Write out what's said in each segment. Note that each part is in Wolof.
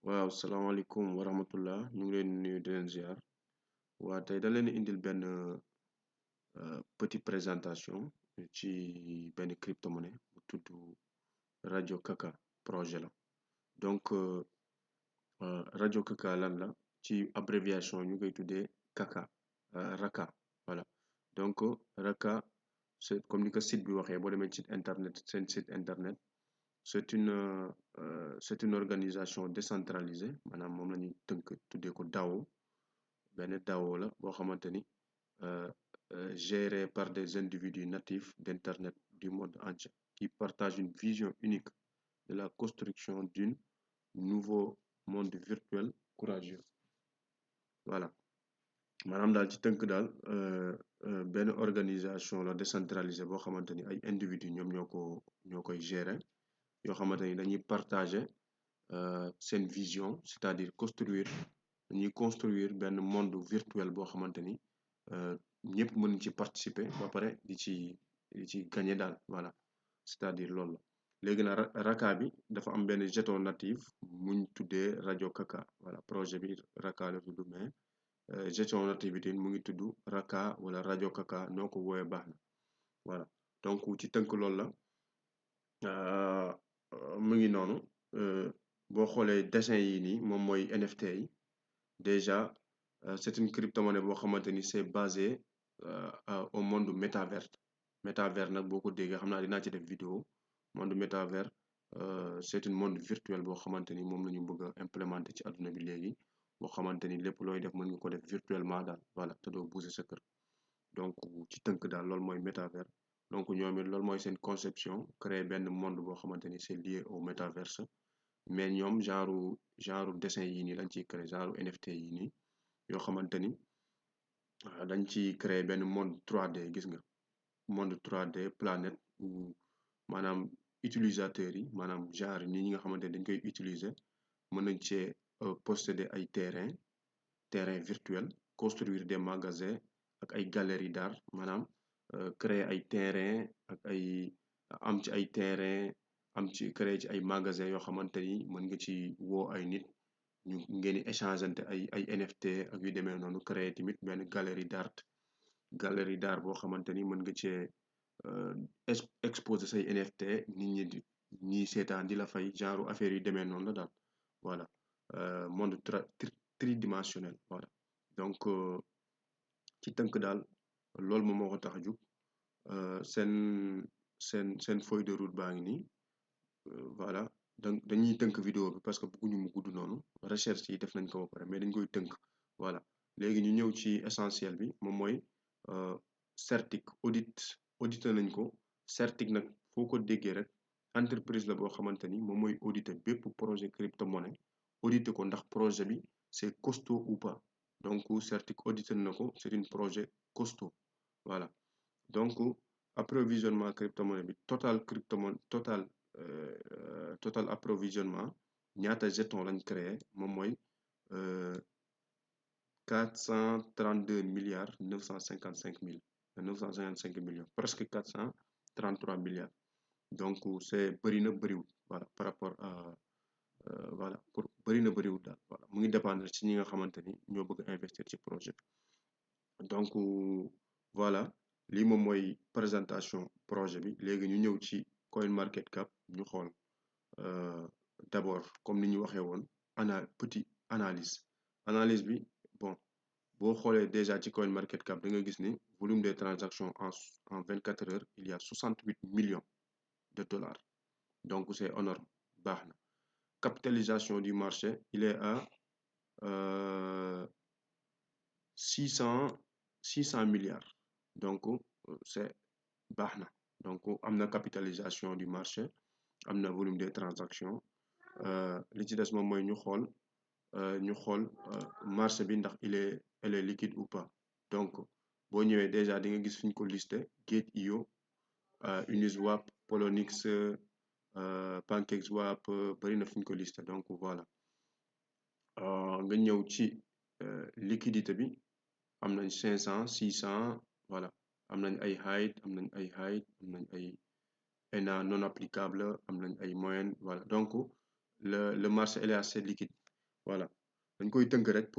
waaw salaamaaleykum wa rahmatullah ñu ngi leen di nuyu di leen ziar waa tey da leen indil benn petit présentation ci benn crypto-monnaie bu tudd rajo Kaka projet la donc rajo Kaka lan la ci abréviation ñu koy tuddee Kaka Raka voilà donc Raka c'est comme ni ko site bi waxee boo demee site internet seen site internet c'est une organisation décentralisée maanaam moom la ñuy tënk tuddee ko DAO benn DAO la boo xamante ni géré par des individus natifs d'internet du monde entier qui partagent une vision unique de la construction d'un nouveau monde virtuel courageux voilà maanaam daal ci tënk daal benn organisation la décentralisée boo xamante ni ay individus ñoom ñoo koy gérer yoo xamante ni dañuy partager seen vision c'est-à-dire dañuy construire benn monde virtuel boo xamante ni ñëpp mën ci participer ba pare di ci gagner daal voilà c'est-à-dire loolu la léegi nag Raka bi dafa am benn jeton natif muñ tuddee rajo Kaka voilà projet bi Raka la tudd mais jeton natif bi mu ngi tudd Raka wala rajo Kaka noo ko woowee baax na voilà donc ci tënk loolu la mu ngi noonu boo xoolee dessin yi nii moom mooy NFT yi déjà c'est une crypto-monnaie boo xamante ni c'est basé au monde métavers nag boo ko déggee xam naa dinaa ci def vidéo monde métavers c'est un monde virtuel boo xamante ni moom la ñu bëgg a implémenter ci àdduna bi léegi boo xamante ni lépp looy def mën nga ko def virtuellement daal voilà te doo bouger sa kër donc ci tënk daal loolu mooy métavers donc ñoom it loolu mooy seen conception créer benn monde boo xamante ni c'est lié au métaverse mais ñoom genre dessin yii nii lañ ciy créer genre NFT yii nii yoo xamante ni dañ ci créer benn monde 3D gis nga monde 3D planète où maanaam utilisateurs yi maanaam genre ñi nga xamante ni dañ koy utiliser mën nañ cee posséder ay terrain virtuel construire des magasins ak ay galeries d'art maanaam créer ay terrain ak ay am ci ay terrain am ci créer ci ay magasins yoo xamante ni mën nga ci woo ay nit ñu ngeen di échangeante ay NFT ak yu demee noonu créer tamit benn galerie d'art boo xamante ni mën nga cee exposer say NFT nit ñi ñiy seetaan di la fay genre affaire yu demee noonu la daal voilà monde tridimensionnel voilà donc ci tënk daal loolu moom moo ko tax a jug seen feuille de route baa ngi nii voilà donc dañuy tënk vidéo bi parce que bëgguñu mu gudd noonu recherche yi def nañ ko ba pare mais dañ koy tënk voilà léegi ñu ñëw ci essentiel bi moom mooy CertiK audité nañ ko CertiK nag foo ko déggee rek entreprise la boo xamante ni moom mooy audité bépp projet crypto-monnaie audité ko ndax projet bi c'est costaud ou pas donc CertiK audité na ko c'est un projet costaud voilà donc approvisionnement crypto-monnaie bi total approvisionnement ñaata jeton lañ créé moom mooy 432 milliards 955 millions presque 433 milliards donc c'est bëri na bëriwul voilà par rapport à voilà pour bëri na bëriwul daal voilà mu ngi dépendre ci ñi nga xamante ni ñoo bëgg investir ci projet bi donc voilà lii moom mooy présentation projet bi léegi ñu ñëw ci CoinMarketCap ñu xool d'abord comme ni ñu waxee woon petit analyse bi bon boo xoolee déjà ci CoinMarketCap da nga gis ni volume des transactions en 24 heures il y a 68 millions de dollars donc c'est énorme baax na capitalisation du marché il est à 600 milliards donc c'est baax na donc am na capitalisation du marché am na volume des transactions li ci des moom mooy ñu xool marché bi ndax elle est liquide ou pas donc boo ñëwee déjà di nga gis fi ñu ko listé Gate.io Uniswap Poloniex PancakeSwap bari na fi ñu ko listé donc voilà nga ñëw ci liquidité bi am nañ 500 600 voilà am nañ ay high am nañ ay ENA non applicable am nañ ay moyenne voilà donc le marché il est assez liquide voilà dañ koy tënk rek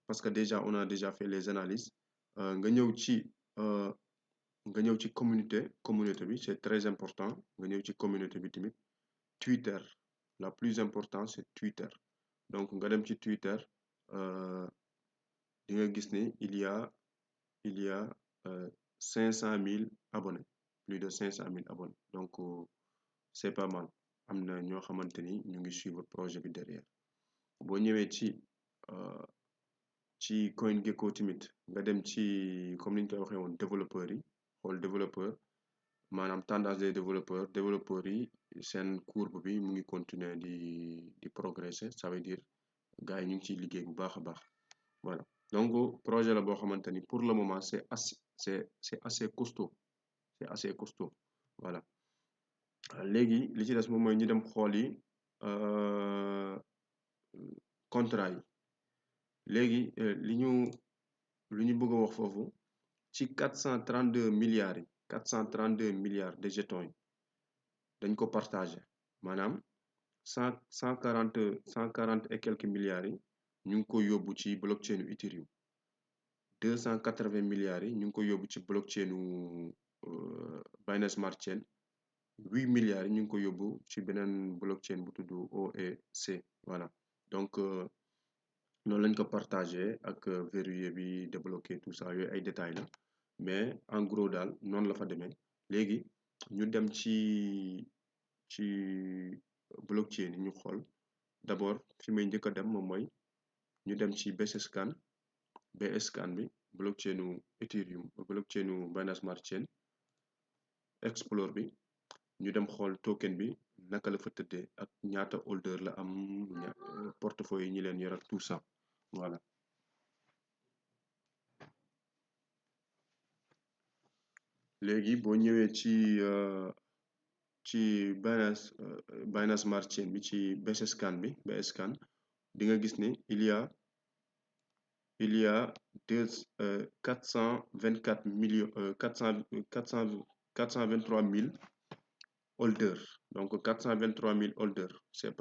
parce que déjà on a déjà fait les analyses nga ñëw ci communauté bi c'est très important nga ñëw ci communauté bi tamit Twitter la plus importante c'est Twitter donc nga dem ci Twitter di nga gis ni il y a 500 000 abonnés plus de 500 000 abonnés donc c'est pas mal am na ñoo xamante ni ñu ngi suivre projet bi derrière boo ñëwee ci CoinGecko tamit nga dem ci comme ni ñu koy waxee woon développeurs yi xool développeur maanaam tendance des développeurs yi seen courbe bi mu ngi continuer di progresser ça veut dire gars yi ñu ngi ciy liggéey bu baax a baax voilà donc projet la boo xamante ni pour le moment c'est assez costaud voilà léegi li ci des moom mooy ñu dem xool yi contrat yi léegi li ñu bëgg a wax foofu ci 432 milliards yi 432 milliards de jetons yi dañ ko partagé maanaam 140 et quelques milliards yi ñu ngi ko yóbbu ci blockchain Ethereum 280 milliards yi ñu ngi ko yóbbu ci blockchain Binance Smart Chain 8 milliards yi ñu ngi ko yóbbu ci beneen blockchain bu tudd OEC voilà donc noonu lañ ko partagé ak verrouillé bi débloqué tout ça yooyu ay détails la mais en gros daal noonu la fa demee léegi ñu dem ci blockchain yi ñu xool d'abord fi may njëkk a dem moom mooy ñu dem ci BSCAN bi blockchainu Ethereum blockchainu Binance Smart Chain Explorer bi ñu dem xool token bi naka la fa tëddee ak ñaata holder la am portefeuille yi ñi leen yor ak tout ça voilà léegi boo ñëwee ci Binance Smart Chain bi ci BSCAN di nga gis ni il y a 424 millions 423 000 holders donc 423 000 holders c'est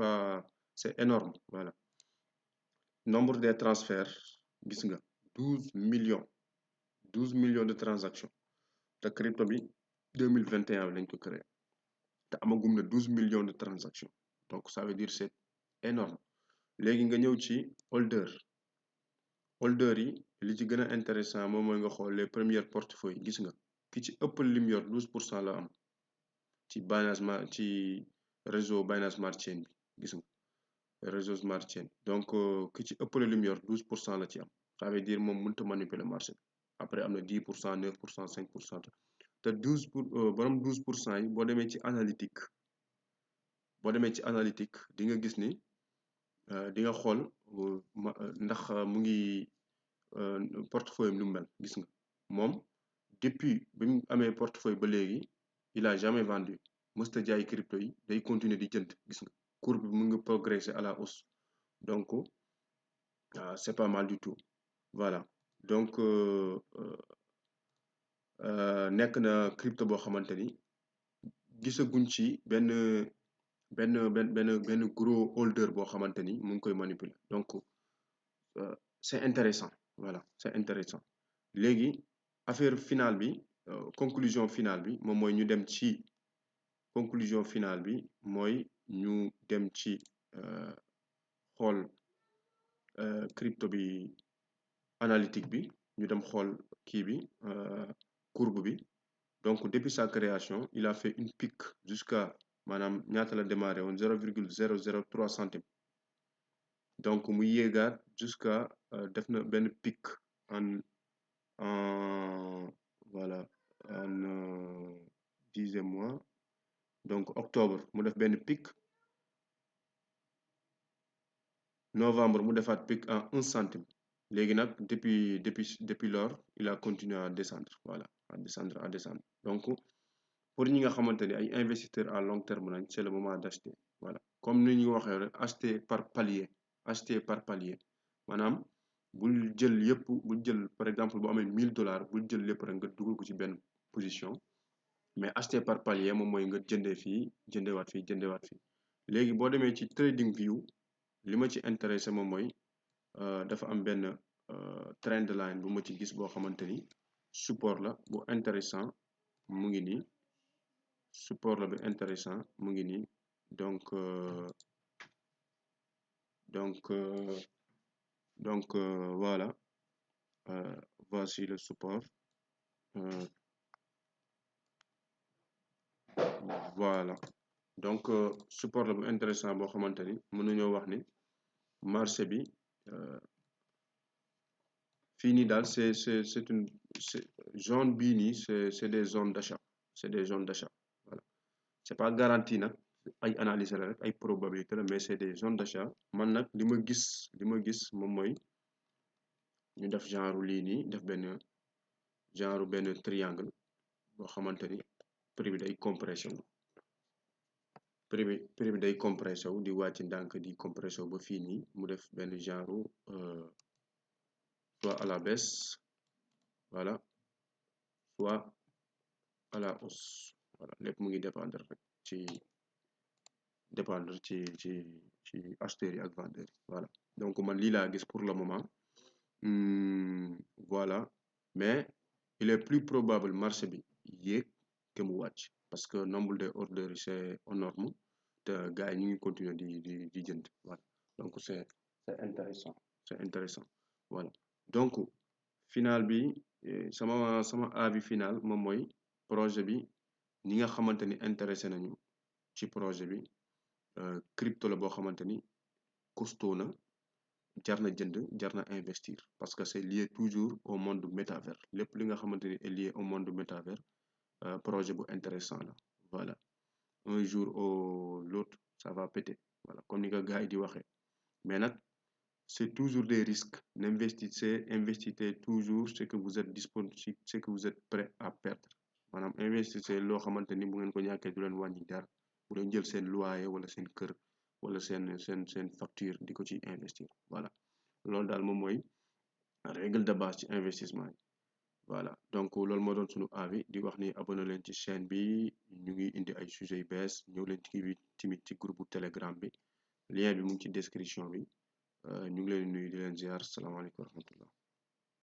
énorme voilà nombre des transferts gis nga 12 millions de transactions te crypto bi 2021 lañ ko créé te amagum na 12 millions de transactions donc ça veut dire c'est énorme léegi nga ñëw ci holder yi li ci gën a intéressant moom mooy nga xool les premiers portefeuilles gis nga ki ci ëpp lim yor 12% la am ci réseau Binance Smart Chain bi gis nga réseau Smart Chain donc ki ci ëpp lim yor 12% la ci am ça veut dire moom mënut a manipuler marché après am na 10% 9% 5% te 12% yi boo demee ci analytique di nga gis ni di nga xool ndax mu ngi portefeuille am lu mu mel gis nga moom depuis bi mu amee portefeuille ba léegi il a jamais vendu mësta jaay crypto yi day continuer di jënd gis nga courbe bi mu ngi progresser à la hausse donc c'est pas mal du tout voilà donc nekk na crypto boo xamante ni gisaguñ ci benn gros holder boo xamante ni mu ngi koy manipuler donc c'est intéressant voilà c'est intéressant léegi affaire finale bi conclusion finale bi moom mooy ñu dem ci conclusion finale bi mooy ñu dem ci xool crypto bi analytique bi ñu dem xool kii bi courbe bi donc depuis sa création il a fait une pic jusqu'à maanaam ñaata la démarré woon 0,003 centimes donc mu yéegaat jusqu'à def na benn pic voilà en 10e mois donc octobre mu def benn pic novembre mu defaat pic en 1 centime léegi nag depuis lors il a continué à descendre voilà à descendre donc pour ñi nga xamante ni ay investisseurs à long terme lañ c'est le moment d'acheter voilà comme ni ñu waxee rek acheter par palier maanaam bul jël par exemple bu amee $1000 bul jël lépp rek nga dugal ko ci benn position mais acheter par palier moom mooy nga jëndee fii jëndewaat fii léegi boo demee ci TradingView li ma ci intéressé moom mooy dafa am benn trend line bu ma ci gis boo xamante ni support la bu intéressant mu ngi nii support la bu intéressant mu ngi nii donc voilà voici le support voilà donc support la bu intéressant boo xamante ni mën nañoo wax ni marché bi fii nii daal c'est une zone bii nii c'est des zones d'achat c'est des zones d'achat voilà c'est pas garanti nag ay analyse la rek ay probabilité la mais c'est des zones d'achat man nag li ma gis moom mooy ñu def genre lii nii def benn triangle boo xamante ni prix bi day compressé wu prix bi day compressé wu di wàcc ndànk di compressé wu ba fii nii mu def benn genre soit à la baisse voilà soit à la hausse voilà lépp mu ngi dépendre rek ci acheteurs yi ak vendeurs yi voilà donc man lii laa gis pour le moment voilà mais il est plus probable marché bi yéeg que mu wàcc parce que nombre de ordres yi c'est aux normes te gars yi ñu ngi continuer di jënd voilà donc c'est intéressant voilà donc final bi sama avis final moom mooy projet bi ñi nga xamante ni intéressé nañu ci projet bi crypto la boo xamante ni costaud na jar na jënd jar na investir parce que c'est lié toujours au monde métavers lépp li nga xamante ni est lié au monde métavers projet bu intéressant la voilà un jour ou l'autre ça va péter voilà comme ni nga gars yi di waxee mais nag c'est toujours des risques investissez toujours ce que vous êtes disponible ce que vous êtes prêt à perdre maanaam investissez loo xamante ni bu ngeen ko ñàkkee du leen wàññi dara bu leen jël seen loyer wala seen kër wala seen facture di ko ci investir voilà loolu daal moom mooy règle de base ci investissement yi voilà donc loolu moo doon suñu avis di wax ni abonné leen ci chaîne bi ñu ngi indi ay sujets yu bees ñëw leen ci tamit ci groupe Telegram bi lien bi mu ngi ci description bi ñu ngi leen nuyu di leen ziar salaamaaleykum wa rahmatullah